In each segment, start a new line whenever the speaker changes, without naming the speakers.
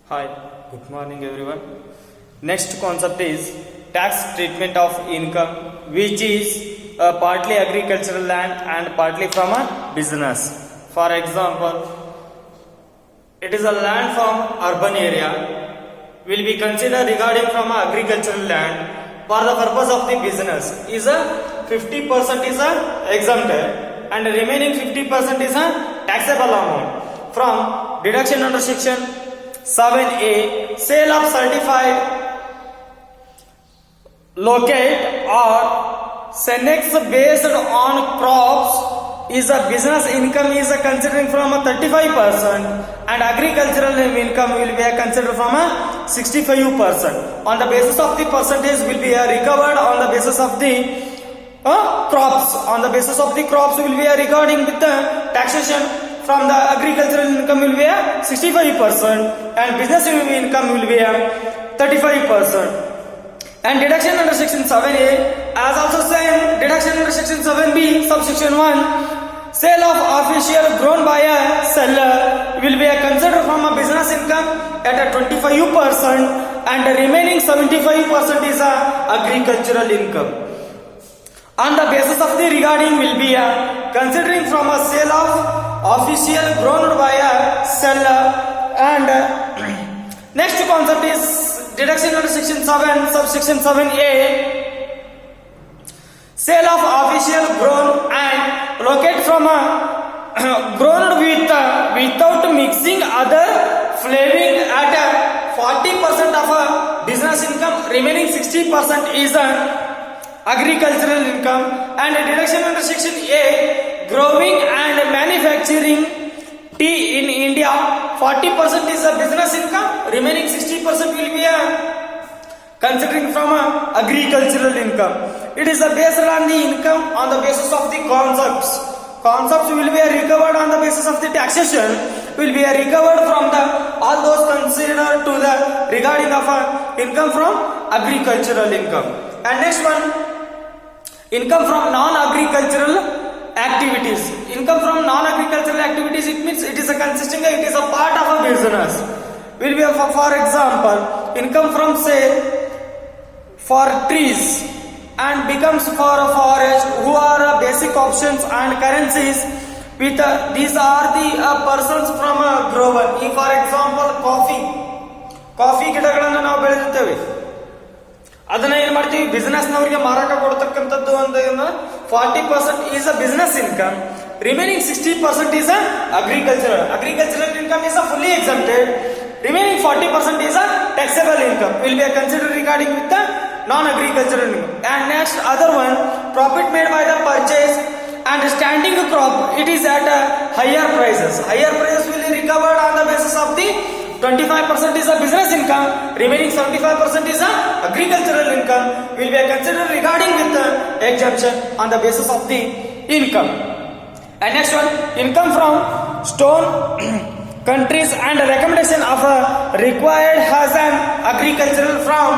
Hi, good morning everyone. Next concept is tax treatment of income, which is partly agricultural land and partly from a business. For example, it is a land from urban area will be considered regarding from a agricultural land for the purpose of the business is a 50% is a exempted and the remaining 50% is a taxable amount from deduction under section 7A. Sale of certified locate or senex based on crops is a business income is a considering from a 35% and agricultural income will be a considered from a 65%. On the basis of the percentage will be recovered on the basis of the crops. On the basis of the crops will be regarding with the taxation from the agricultural income will be a 65% and business income will be a 35%. And deduction under section 7A as also same deduction under section 7B subsection 1 sale of official grown by a seller will be considered from a business income at a 25% and the remaining 75% is a agricultural income. On the basis of the regarding will be considering from a sale of official grown by a seller and next concept is deduction under section 7 subsection 7A sale of official grown and locate from a grown with without mixing other flavoring at 40% of a business income, remaining 60% is agricultural income. And deduction under section A growing and manufacturing tea in India, 40% is a business income, remaining 60% will be considering from agricultural income. It is based on the income on the basis of the concepts. Concepts will be recovered on the basis of the taxation, will be recovered from the all those considered to the regarding of income from agricultural income. And next one, income from non-agricultural activities. Income from non-agricultural activities, it means it is a consisting, it is a part of a business. Will be for example, income from sale for trees and becomes for a forest who are basic options and currencies with these are the persons from a grower. For example, coffee ಗಿಡಗಳನ್ನು ನಾವು ಬೆಳೆಯುತ್ತೇವೆ, ಅದನ್ನ ಏನು ಮಾಡ್ತೀವಿ business ನವರಿಗೆ ಮಾರಾಟ ಕೊಡ್ತಕ್ಕಂಥದ್ದು ಅಂತ 40% is a business income, remaining 60% is a agricultural income is a fully exempted, remaining 40% is a taxable income will be considered regarding with the non-agricultural income. And next other one, profit made by the purchase and standing crop, it is at higher prices will be recovered on the basis of the 25% is a business income, remaining 75% is a agricultural income will be considered regarding with the exemption on the basis of the income. And next one, income from stone countries and recommendation of required has an agricultural farm,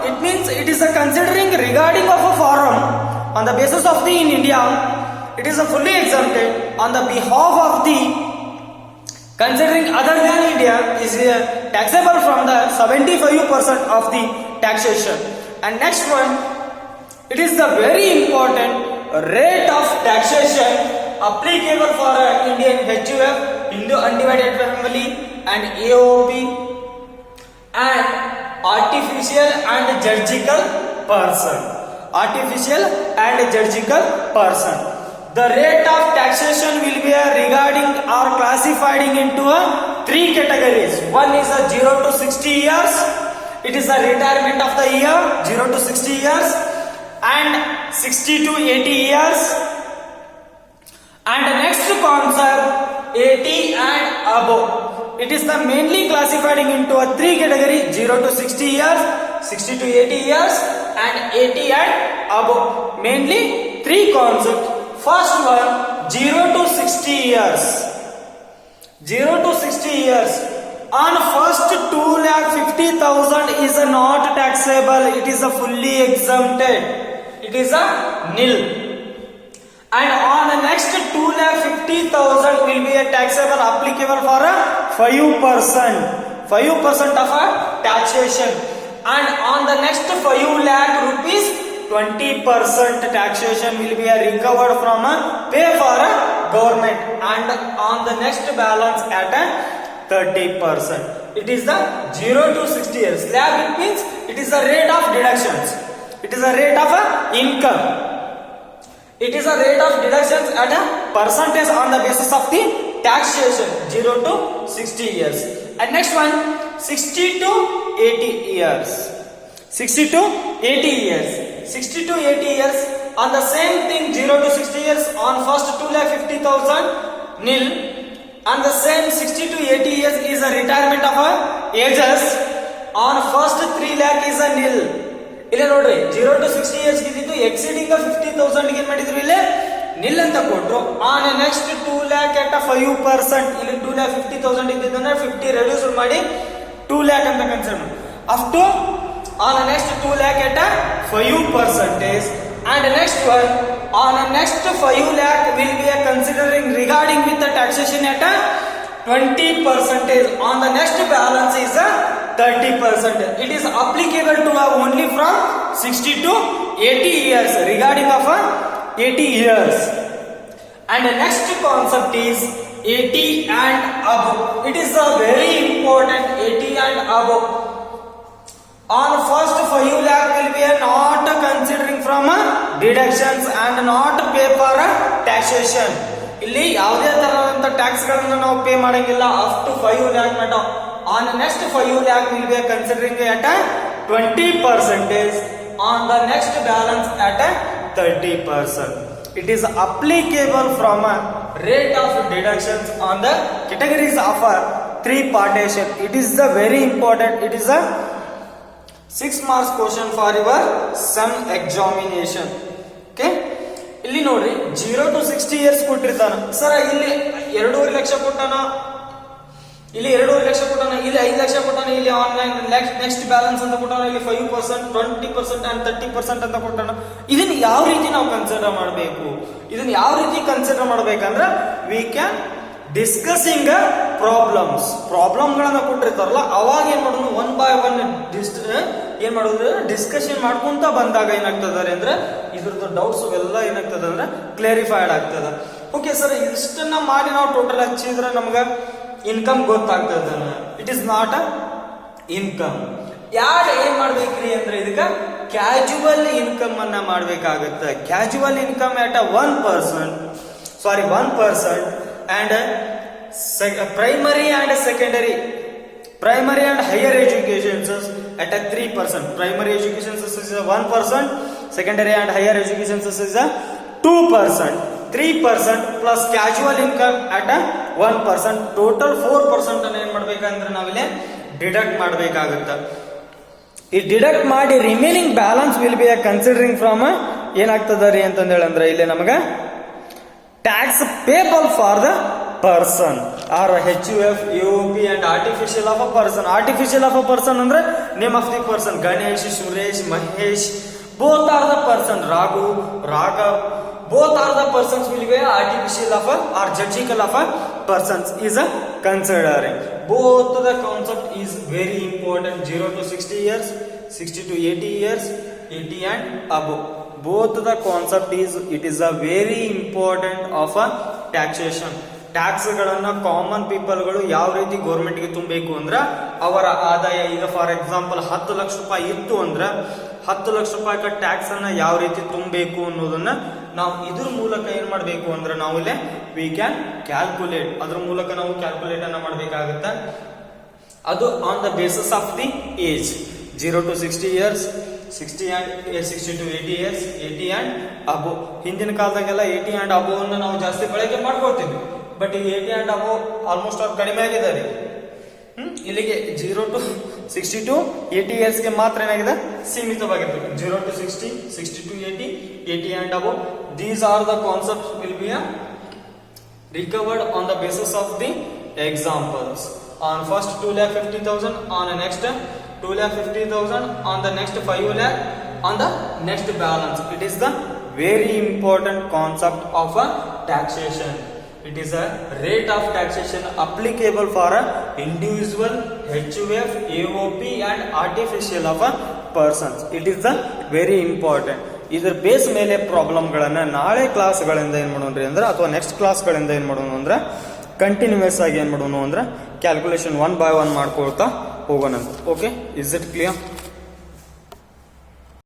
it means it is a considering regarding of a farm on the basis of the in India, it is a fully exempted on the behalf of the considering other than India is taxable from the 75% of the taxation. And next one, it is the very important rate of taxation applicable for Indian HUF, Hindu Undivided Family and AOB and artificial and judicial person. The rate of taxation will be regarding or classified into three categories. One is 0 to 60 years. It is a retirement of the year 0 to 60 years and 60 to 80 years. And the next concept 80 and above. It is the mainly classified into a three category 0 to 60 years, 60 to 80 years and 80 and above. Mainly three concepts. First one, 0 to 60 years. 0 to 60 years. On first 2,50,000 is not taxable. It is a fully exempted. It is a nil. and on the next 2,50,000 will be a taxable applicable for a 5% of a taxation, and on the next 5 lakh rupees 20% taxation will be recovered from a pay for a government, and on the next balance at a 30%. It is the 0 to 60 years. Slab, it means it is the rate of deductions. It is a rate of income. It is a rate of deductions at a percentage on the basis of the taxation, 0 to 60 years. And next one, 60 to 80 years. 60 to 80 years. 60 to 80 years on the same thing, 0 to 60 years. On first 2,50,000 nil, and the same 60 to 80 years is a retirement of ages. On first 3 lakh is a nil. ಇಲ್ಲಿ ನೋಡ್ರಿ 0 to 60 years ಇದ್ದಿದ್ದು exceeding 50,000 ಏನ್ ಮಾಡಿದ್ರು ಇಲ್ಲಿ ನಿಲ್ ಅಂತ ಕೊಟ್ರು. On next 2 lakh at 5%, ಇಲ್ಲಿ 2,50,000 ಇದ್ದಿದ್ದನ್ನ 50 ರೆಡ್ಯೂಸ್ ಮಾಡಿ 2 lakh ಅಂತ ಕನ್ಸಿಡರ್ ಮಾಡಿ. Up to on next 2 lakh at 5%, and next one on next 5 lakh will be considering regarding with the taxation at 20%. On the next balance is 30%. It is applicable to only from 60 to 80 years, regarding of 80 years. And the next concept is 80 and above. It is a very important, 80 and above. On first 5 lakh will be not considering from deductions and not pay for taxation. ಇಲ್ಲಿ ಯಾವುದೇ ತರಹದಂತ tax ಗಳನ್ನ ನಾವು pay ಮಾಡಂಗಿಲ್ಲ up to 5 lakh ಮಟ. On next 5 lakh will be considering at 20%. On the next balance at 30%. It is applicable from a rate of deductions on the categories of 3 partition. It is the very important. It is a 6 marks question for your sum examination. Okay, ಇಲ್ಲಿ ನೋಡ್ರಿ 0 to 60 years ಕೊಟ್ಟಿರ್ತಾನ sir. ಇಲ್ಲಿ 2.5 ಲಕ್ಷ ಕೊಟ್ಟಾನ, ಇಲ್ಲಿ 2.5 ಲಕ್ಷ ಕೊಟ್ಟಾನ, ಇಲ್ಲಿ 5 ಲಕ್ಷ ಕೊಟ್ಟಾನ, ಇಲ್ಲಿ online next balance ಅಂತ ಕೊಟ್ಟಾನ, ಇಲ್ಲಿ 5%, 20% and 30% ಅಂತ ಕೊಟ್ಟಾನ. ಇದನ್ನ ಯಾವ ರೀತಿ ನಾವು ಕನ್ಸಿಡರ್ ಮಾಡಬೇಕು? ಇದನ್ನ ಯಾವ ರೀತಿ ಕನ್ಸಿಡರ್ ಮಾಡ್ಬೇಕಂದ್ರೆ ವಿ ಕ್ಯಾನ್ ಡಿಸ್ಕಸಿಂಗ್ ಪ್ರಾಬ್ಲಮ್ ಗಳನ್ನ ಕೊಟ್ಟಿರ್ತಾರಲ್ಲ, ಅವಾಗ ಏನ್ ಮಾಡೋದು, 1 by 1 ಏನ್ ಮಾಡೋದು, ಡಿಸ್ಕಷನ್ ಮಾಡ್ಕೊಂತ ಬಂದಾಗ ಏನಾಗ್ತದೆ ಅಂದ್ರೆ ಇದ್ರದ್ದು ಡೌಟ್ಸ್ ಎಲ್ಲ ಏನಾಗ್ತದೆ ಅಂದ್ರೆ ಕ್ಲಾರಿಫೈಡ್ ಆಗ್ತದೆ. ಓಕೆ ಸರ್, ಇಷ್ಟನ್ನ ಮಾಡಿ ನಾವು ಟೋಟಲ್ ಹಚ್ಚಿದ್ರೆ ನಮ್ಗ ಇನ್ಕಮ್ ಗೊತ್ತಾಗ್ತದ. It is not a income. ಯಾರು ಏನ್ ಮಾಡ್ಬೇಕ್ರಿ ಅಂದ್ರೆ ಇದಕ್ಕ ಕ್ಯಾಜುವಲ್ ಇನ್ಕಮ್ ಅನ್ನ ಮಾಡ್ಬೇಕಾಗತ್ತೆ. Casual income at 1% and primary and secondary, primary and higher education at 3%. Primary education is 1%, secondary and higher education is 2%. 3% plus casual income at 1%, total 4% ಅನ್ನು ಏನ್ ಮಾಡ್ಬೇಕಂದ್ರೆ ನಾವಿಲ್ಲಿ ಡಿಡಕ್ಟ್ ಮಾಡ್ಬೇಕಾಗುತ್ತೆ. ಈ ಡಿಡಕ್ಟ್ ಮಾಡಿ remaining balance will be considering from ಏನಾಗ್ತದ ರೀ ಅಂತಂದೇಳಿ ಅಂದ್ರೆ ಇಲ್ಲಿ ನಮಗ tax payable for the person or HUF, UOP and artificial of a person. Artificial of a person ಅಂದ್ರೆ name of the person, Ganesh, Suresh, Mahesh, both are the person, Raghu, Raghav, both are the persons will be artificial of a or judicial of a persons is a considering. Both the concept is very important. 0 to 60 years, 60 to 80 years, 80 and above. Both the concept is, it is a very important of a taxation. Tax ಗಳನ್ನ common people ಗಳು ಯಾವ ರೀತಿ government ಗೆ ತುಂಬಬೇಕು ಅಂದ್ರ ಅವರ ಆದಾಯ, ಈಗ ಫಾರ್ ಎಕ್ಸಾಂಪಲ್ 10 ಲಕ್ಷ ರೂಪಾಯಿ ಇತ್ತು ಅಂದ್ರ 10 ಲಕ್ಷ ರೂಪಾಯಿ ಟ್ಯಾಕ್ಸ್ ಅನ್ನ ಯಾವ ರೀತಿ ತುಂಬಬೇಕು ಅನ್ನೋದನ್ನ ನಾವು ಇದ್ರ ಮೂಲಕ ಏನ್ ಮಾಡ್ಬೇಕು ಅಂದ್ರೆ ನಾವು ಇಲ್ಲಿ ವಿ ಕ್ಯಾನ್ ಕ್ಯಾಲ್ಕುಲೇಟ್, ಅದ್ರ ಮೂಲಕ ನಾವು ಕ್ಯಾಲ್ಕುಲೇಟ್ ಅನ್ನ ಮಾಡ್ಬೇಕಾಗತ್ತ. ಅದು on the basis of the age, 0 to 60 years, 60 to 80 years, 80 and above. ಹಿಂದಿನ ಕಾಲದಾಗೆಲ್ಲ 80 and above ಅನ್ನ ನಾವು ಜಾಸ್ತಿ ಬಳಕೆ ಮಾಡ್ಕೊಳ್ತೀವಿ, ಬಟ್ ಈ 80 and above ಆಲ್ಮೋಸ್ಟ್ ಅವ್ರು ಕಡಿಮೆ ಆಗಿದ್ದಾರೆ. ಇಲ್ಲಿಗೆ 0 to 60 to 80 years ಗೆ ಮಾತ್ರ ಏನಾಗಿದೆ, ಸೀಮಿತವಾಗಿರ್ತದೆ. 0 to 60, 60 to 80, 80 and above. These are the concepts will be recovered on the basis of the examples. On first 2,50,000, on the next 2,50,000, on the next 5 lakh, on the next balance. It is the very important concept of a taxation. It is a rate of taxation applicable for a individual, HUF, AOP and artificial of a persons. It is the very important. ಇದರ base ಮೇಲೆ ಪ್ರಾಬ್ಲಮ್ಗಳನ್ನು ನಾಳೆ ಕ್ಲಾಸ್ಗಳಿಂದ ಏನು ಮಾಡೋಣ್ರಿ ಅಂದ್ರೆ ಅಥವಾ next ಕ್ಲಾಸ್ಗಳಿಂದ ಏನು ಮಾಡೋಣ ಅಂದ್ರೆ continuous ಆಗಿ ಏನು ಮಾಡೋಣ ಅಂದ್ರೆ ಕ್ಯಾಲ್ಕುಲೇಷನ್ 1 by 1 ಮಾಡ್ಕೊಳ್ತಾ ಹೋಗೋಣ. Okay, is it clear?